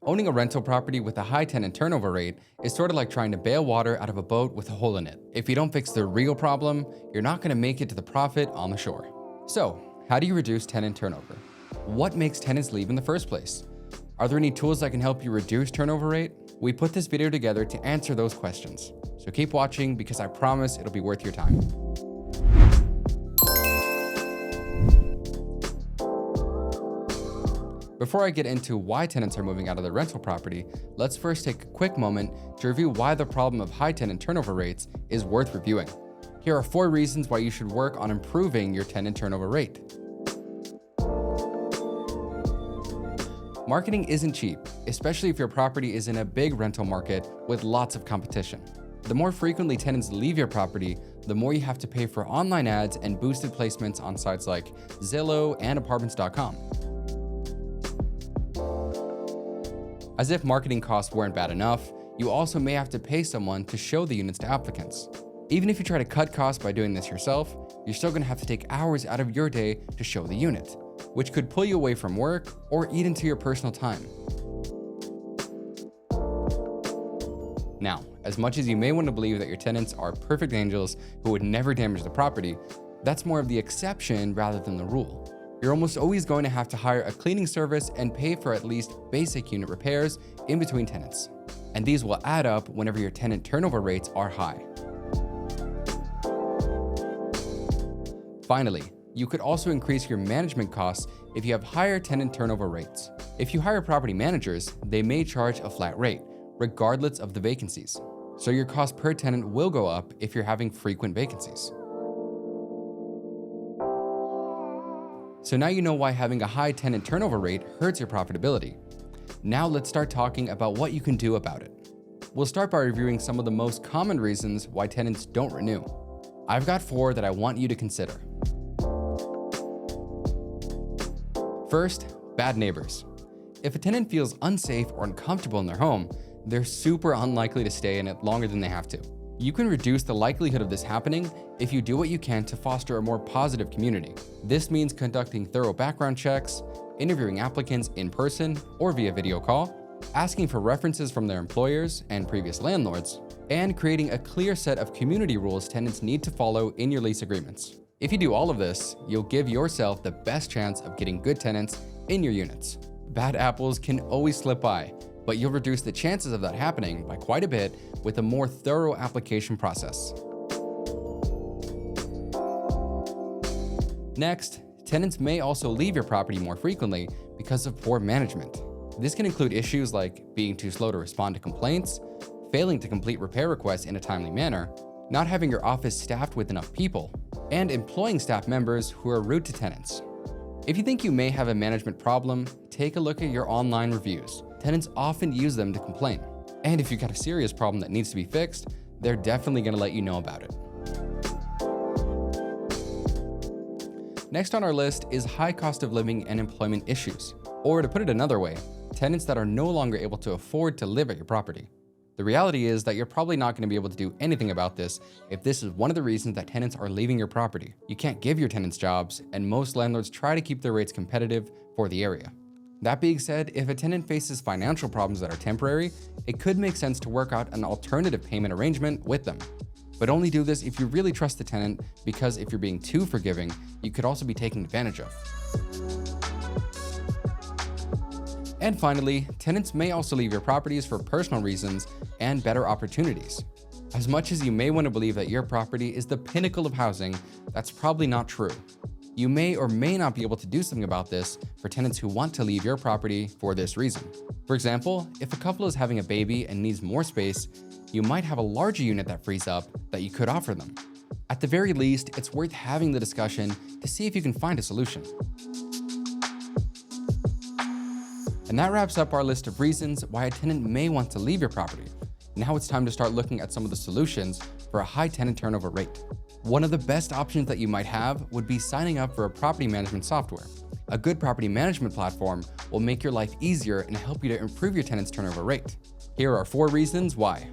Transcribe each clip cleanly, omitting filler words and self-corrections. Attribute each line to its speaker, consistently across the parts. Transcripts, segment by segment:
Speaker 1: Owning a rental property with a high tenant turnover rate is sort of like trying to bail water out of a boat with a hole in it. If you don't fix the real problem, you're not going to make it to the profit on the shore. So, how do you reduce tenant turnover? What makes tenants leave in the first place? Are there any tools that can help you reduce turnover rate? We put this video together to answer those questions. So keep watching because I promise it'll be worth your time. Before I get into why tenants are moving out of their rental property, let's first take a quick moment to review why the problem of high tenant turnover rates is worth reviewing. Here are 4 reasons why you should work on improving your tenant turnover rate. Marketing isn't cheap, especially if your property is in a big rental market with lots of competition. The more frequently tenants leave your property, the more you have to pay for online ads and boosted placements on sites like Zillow and Apartments.com. As if marketing costs weren't bad enough, you also may have to pay someone to show the units to applicants. Even if you try to cut costs by doing this yourself, you're still going to have to take hours out of your day to show the unit, which could pull you away from work or eat into your personal time. Now, as much as you may want to believe that your tenants are perfect angels who would never damage the property, that's more of the exception rather than the rule. You're almost always going to have to hire a cleaning service and pay for at least basic unit repairs in between tenants. And these will add up whenever your tenant turnover rates are high. Finally, you could also increase your management costs if you have higher tenant turnover rates. If you hire property managers, they may charge a flat rate, regardless of the vacancies. So your cost per tenant will go up if you're having frequent vacancies. So now you know why having a high tenant turnover rate hurts your profitability. Now let's start talking about what you can do about it. We'll start by reviewing some of the most common reasons why tenants don't renew. I've got 4 that I want you to consider. First, bad neighbors. If a tenant feels unsafe or uncomfortable in their home, they're super unlikely to stay in it longer than they have to. You can reduce the likelihood of this happening if you do what you can to foster a more positive community. This means conducting thorough background checks, interviewing applicants in person or via video call, asking for references from their employers and previous landlords, and creating a clear set of community rules tenants need to follow in your lease agreements. If you do all of this, you'll give yourself the best chance of getting good tenants in your units. Bad apples can always slip by, but you'll reduce the chances of that happening by quite a bit with a more thorough application process. Next, tenants may also leave your property more frequently because of poor management. This can include issues like being too slow to respond to complaints, failing to complete repair requests in a timely manner, not having your office staffed with enough people, and employing staff members who are rude to tenants. If you think you may have a management problem, take a look at your online reviews. Tenants often use them to complain. And if you've got a serious problem that needs to be fixed, they're definitely going to let you know about it. Next on our list is high cost of living and employment issues. Or to put it another way, tenants that are no longer able to afford to live at your property. The reality is that you're probably not going to be able to do anything about this if this is one of the reasons that tenants are leaving your property. You can't give your tenants jobs, and most landlords try to keep their rates competitive for the area. That being said, if a tenant faces financial problems that are temporary, it could make sense to work out an alternative payment arrangement with them. But only do this if you really trust the tenant, because if you're being too forgiving, you could also be taken advantage of. And finally, tenants may also leave your properties for personal reasons and better opportunities. As much as you may want to believe that your property is the pinnacle of housing, that's probably not true. You may or may not be able to do something about this for tenants who want to leave your property for this reason. For example, if a couple is having a baby and needs more space, you might have a larger unit that frees up that you could offer them. At the very least, it's worth having the discussion to see if you can find a solution. And that wraps up our list of reasons why a tenant may want to leave your property. Now it's time to start looking at some of the solutions for a high tenant turnover rate. One of the best options that you might have would be signing up for a property management software. A good property management platform will make your life easier and help you to improve your tenant's turnover rate. Here are 4 reasons why.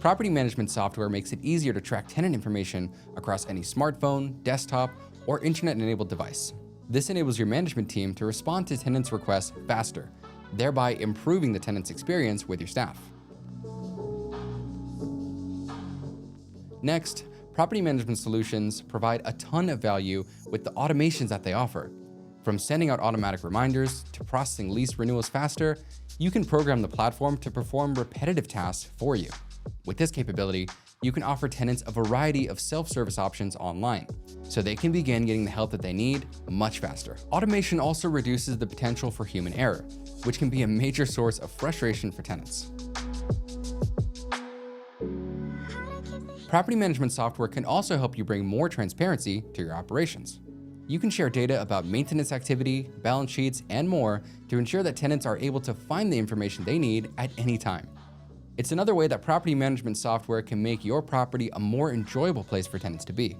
Speaker 1: Property management software makes it easier to track tenant information across any smartphone, desktop, or internet-enabled device. This enables your management team to respond to tenants' requests faster, thereby improving the tenant's experience with your staff. Next, property management solutions provide a ton of value with the automations that they offer. From sending out automatic reminders to processing lease renewals faster, you can program the platform to perform repetitive tasks for you. With this capability, you can offer tenants a variety of self-service options online, so they can begin getting the help that they need much faster. Automation also reduces the potential for human error, which can be a major source of frustration for tenants. Property management software can also help you bring more transparency to your operations. You can share data about maintenance activity, balance sheets, and more to ensure that tenants are able to find the information they need at any time. It's another way that property management software can make your property a more enjoyable place for tenants to be.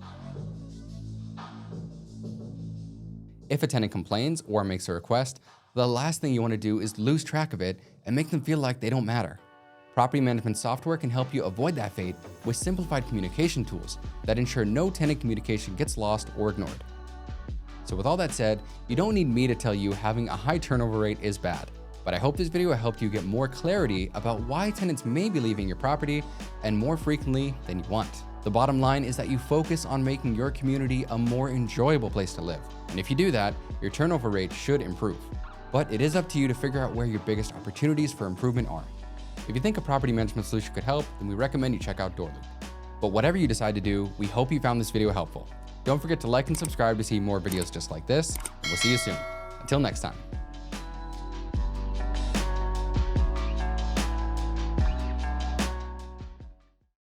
Speaker 1: If a tenant complains or makes a request, the last thing you want to do is lose track of it and make them feel like they don't matter. Property management software can help you avoid that fate with simplified communication tools that ensure no tenant communication gets lost or ignored. So with all that said, you don't need me to tell you having a high turnover rate is bad, but I hope this video helped you get more clarity about why tenants may be leaving your property and more frequently than you want. The bottom line is that you focus on making your community a more enjoyable place to live. And if you do that, your turnover rate should improve. But it is up to you to figure out where your biggest opportunities for improvement are. If you think a property management solution could help, then we recommend you check out DoorLoop. But whatever you decide to do, we hope you found this video helpful. Don't forget to like and subscribe to see more videos just like this, and we'll see you soon. Until next time.